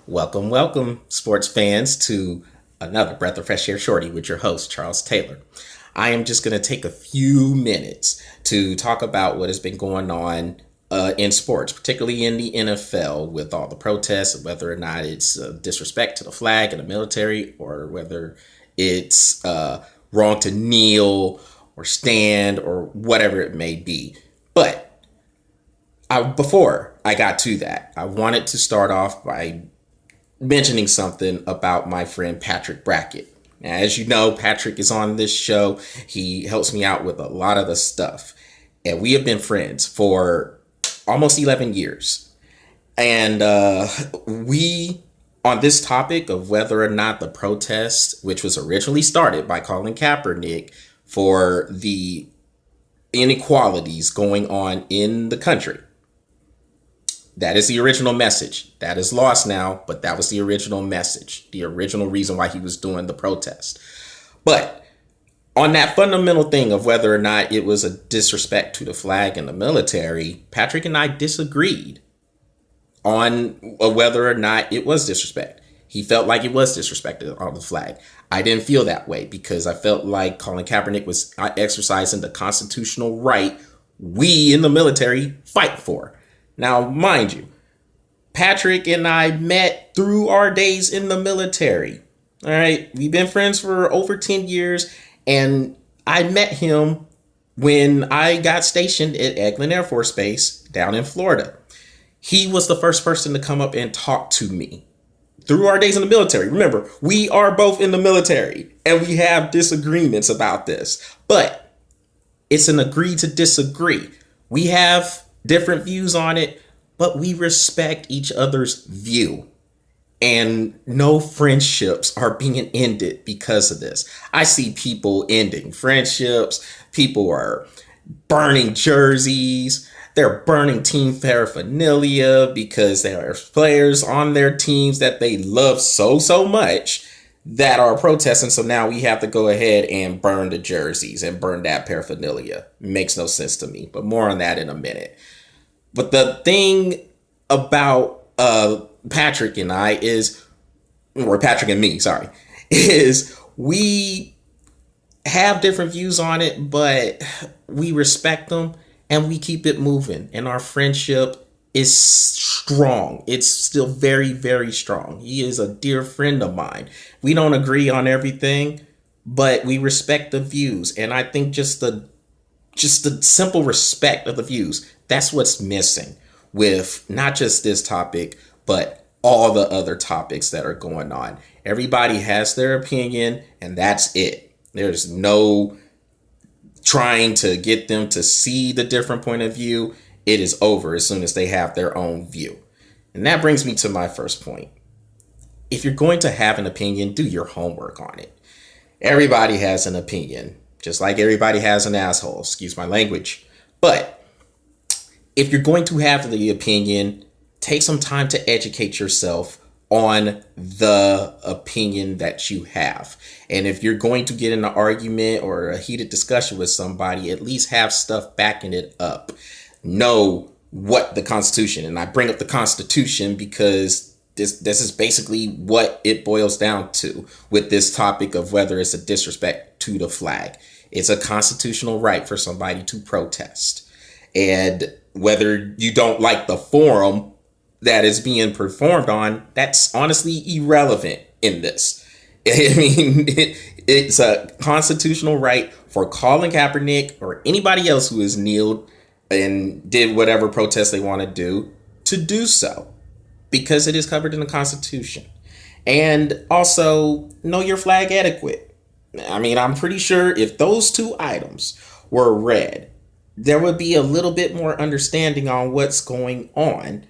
Welcome, welcome, sports fans, to another Breath of Fresh Air Shorty with your host, Charles Taylor. I am just going to take a few minutes to talk about what has been going on in sports, particularly in the NFL, with all the protests, whether or not it's disrespect to the flag and the military, or whether it's wrong to kneel or stand or whatever it may be. But before I got to that, I wanted to start off by mentioning something about my friend Patrick Brackett. Now, as you know, Patrick is on this show. He helps me out with a lot of the stuff. And we have been friends for almost 11 years. And we, on this topic of whether or not the protest, which was originally started by Colin Kaepernick for the inequalities going on in the country, that is the original message. That is lost now, but that was the original message, the original reason why he was doing the protest. But on that fundamental thing of whether or not it was a disrespect to the flag and the military, Patrick and I disagreed on whether or not it was disrespect. He felt like it was disrespected on the flag. I didn't feel that way because I felt like Colin Kaepernick was exercising the constitutional right we in the military fight for. Now, mind you, Patrick and I met through our days in the military. All right. We've been friends for over 10 years. And I met him when I got stationed at Eglin Air Force Base down in Florida. He was the first person to come up and talk to me through our days in the military. Remember, we are both in the military and we have disagreements about this, but it's an agree to disagree. We have different views on it, but we respect each other's view. And no friendships are being ended because of this. I see people ending friendships. People are burning jerseys. They're burning team paraphernalia because there are players on their teams that they love so much that are protesting. So now we have to go ahead and burn the jerseys and burn that paraphernalia. Makes no sense to me, but more on that in a minute. But the thing about Patrick and I is, or Patrick and me, sorry, is we have different views on it, but we respect them and we keep it moving. And our friendship is strong. It's still very, very strong. He is a dear friend of mine. We don't agree on everything, but we respect the views. And I think just the simple respect of the views, that's what's missing with not just this topic, but all the other topics that are going on. Everybody has their opinion and that's it. There's no trying to get them to see the different point of view. It is over as soon as they have their own view. And that brings me to my first point. If you're going to have an opinion, do your homework on it. Everybody has an opinion, just like everybody has an asshole, excuse my language. But if you're going to have the opinion, take some time to educate yourself on the opinion that you have. And if you're going to get in an argument or a heated discussion with somebody, at least have stuff backing it up. Know what the Constitution, and I bring up the Constitution because this is basically what it boils down to with this topic of whether it's a disrespect to the flag. It's a constitutional right for somebody to protest. And whether you don't like the forum that is being performed on, that's honestly irrelevant in this. I mean, it's a constitutional right for Colin Kaepernick or anybody else who has kneeled and did whatever protest they want to do so, because it is covered in the Constitution. And also, know your flag etiquette. I mean, I'm pretty sure if those two items were read, there would be a little bit more understanding on what's going on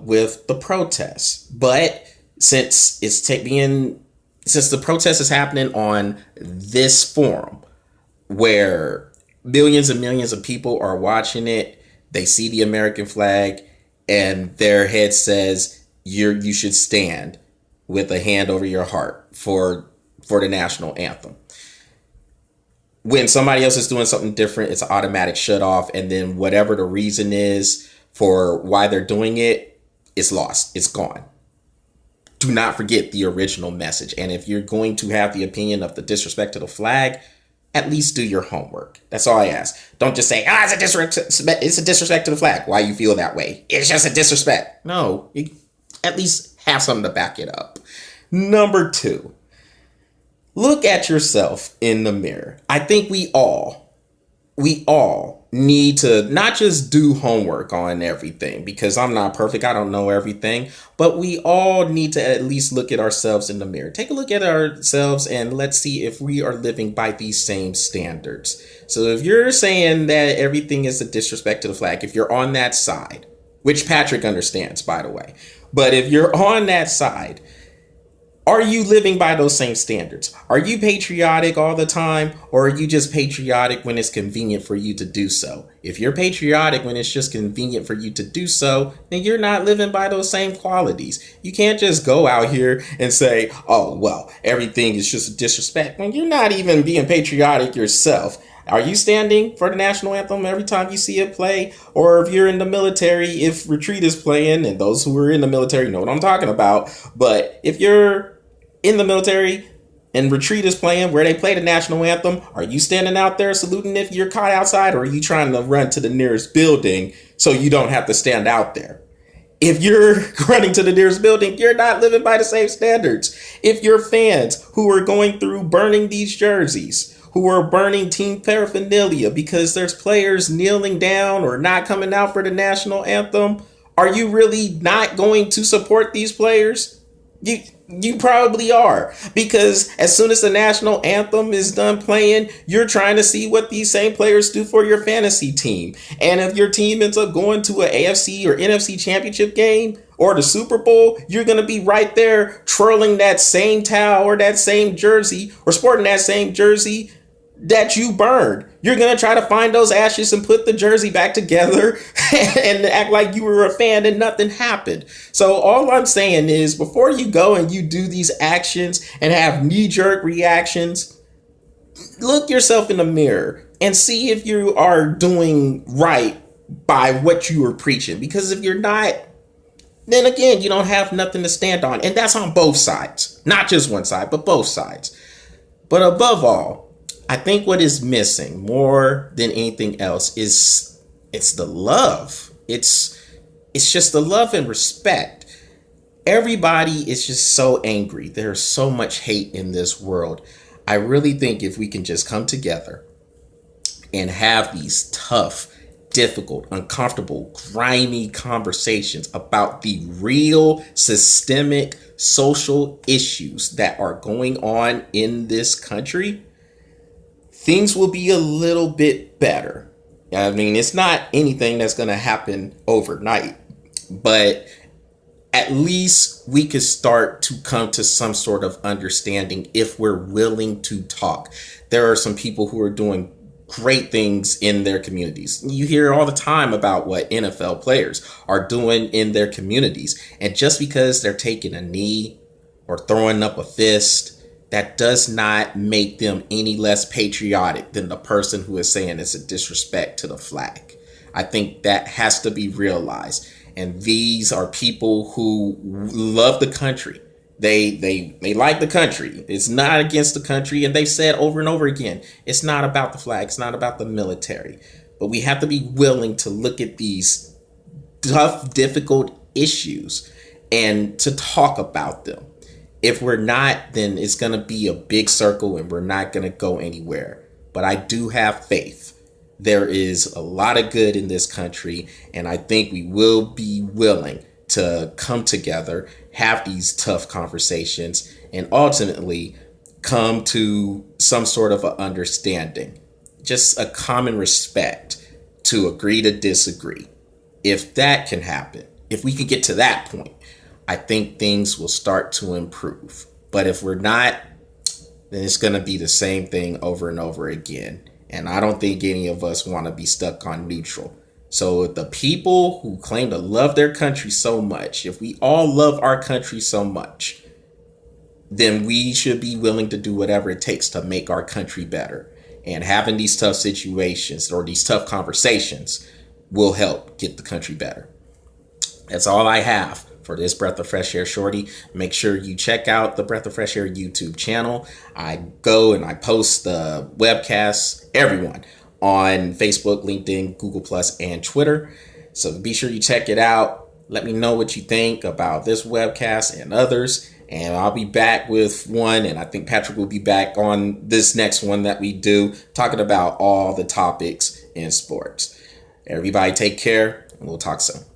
with the protests. But since since the protest is happening on this forum where millions and millions of people are watching it, they see the American flag and their head says you should stand with a hand over your heart for the national anthem. When somebody else is doing something different, it's an automatic shut off. And then whatever the reason is for why they're doing it, it's lost. It's gone. do not forget the original message. And if you're going to have the opinion of the disrespect to the flag, at least do your homework. That's all I ask. Don't just say, it's a disrespect to the flag. Why you feel that way? It's just a disrespect. No, you at least have something to back it up. Number 2, look at yourself in the mirror. I think we all need to not just do homework on everything, because I'm not perfect. I don't know everything, but we all need to at least look at ourselves in the mirror. Take a look at ourselves and let's see if we are living by these same standards. So if you're saying that everything is a disrespect to the flag, if you're on that side, which Patrick understands, by the way, but if you're on that side, are you living by those same standards? Are you patriotic all the time, or are you just patriotic when it's convenient for you to do so? If you're patriotic when it's just convenient for you to do so, then you're not living by those same qualities. You can't just go out here and say, oh, well, everything is just a disrespect when you're not even being patriotic yourself. Are you standing for the national anthem every time you see it play? Or if you're in the military, if retreat is playing, and those who are in the military know what I'm talking about. But if you're in the military and retreat is playing where they play the national anthem, are you standing out there saluting if you're caught outside, or are you trying to run to the nearest building so you don't have to stand out there? If you're running to the nearest building, you're not living by the same standards. If you're fans who are going through burning these jerseys, who are burning team paraphernalia because there's players kneeling down or not coming out for the national anthem, are you really not going to support these players? You probably are, because as soon as the national anthem is done playing, you're trying to see what these same players do for your fantasy team. And if your team ends up going to an AFC or NFC championship game or the Super Bowl, you're going to be right there twirling that same towel or that same jersey or sporting that same jersey that you burned. You're going to try to find those ashes and put the jersey back together and act like you were a fan and nothing happened. So all I'm saying is, before you go and you do these actions and have knee-jerk reactions, look yourself in the mirror and see if you are doing right by what you are preaching. Because if you're not, then again, you don't have nothing to stand on. And that's on both sides, not just one side, but both sides. But above all, I think what is missing more than anything else is it's the love. It's just the love and respect. Everybody is just so angry. There's so much hate in this world. I really think if we can just come together and have these tough, difficult, uncomfortable, grimy conversations about the real systemic social issues that are going on in this country, things will be a little bit better. I mean, it's not anything that's going to happen overnight, but at least we could start to come to some sort of understanding if we're willing to talk. There are some people who are doing great things in their communities. You hear all the time about what NFL players are doing in their communities. And just because they're taking a knee or throwing up a fist, that does not make them any less patriotic than the person who is saying it's a disrespect to the flag. I think that has to be realized. And these are people who love the country. They like the country. It's not against the country. And they've said over and over again, it's not about the flag. It's not about the military. But we have to be willing to look at these tough, difficult issues and to talk about them. If we're not, then it's going to be a big circle and we're not going to go anywhere. But I do have faith. There is a lot of good in this country, and I think we will be willing to come together, have these tough conversations, and ultimately come to some sort of an understanding. Just a common respect to agree to disagree. If that can happen, if we can get to that point, I think things will start to improve. But if we're not, then it's going to be the same thing over and over again. And I don't think any of us want to be stuck on neutral. So the people who claim to love their country so much, if we all love our country so much, then we should be willing to do whatever it takes to make our country better. And having these tough situations or these tough conversations will help get the country better. That's all I have for this Breath of Fresh Air Shorty. Make sure you check out the Breath of Fresh Air YouTube channel. I go and I post the webcasts, everyone, on Facebook, LinkedIn, Google Plus, and Twitter. So be sure you check it out. Let me know what you think about this webcast and others. And I'll be back with one, and I think Patrick will be back on this next one that we do, talking about all the topics in sports. Everybody take care, and we'll talk soon.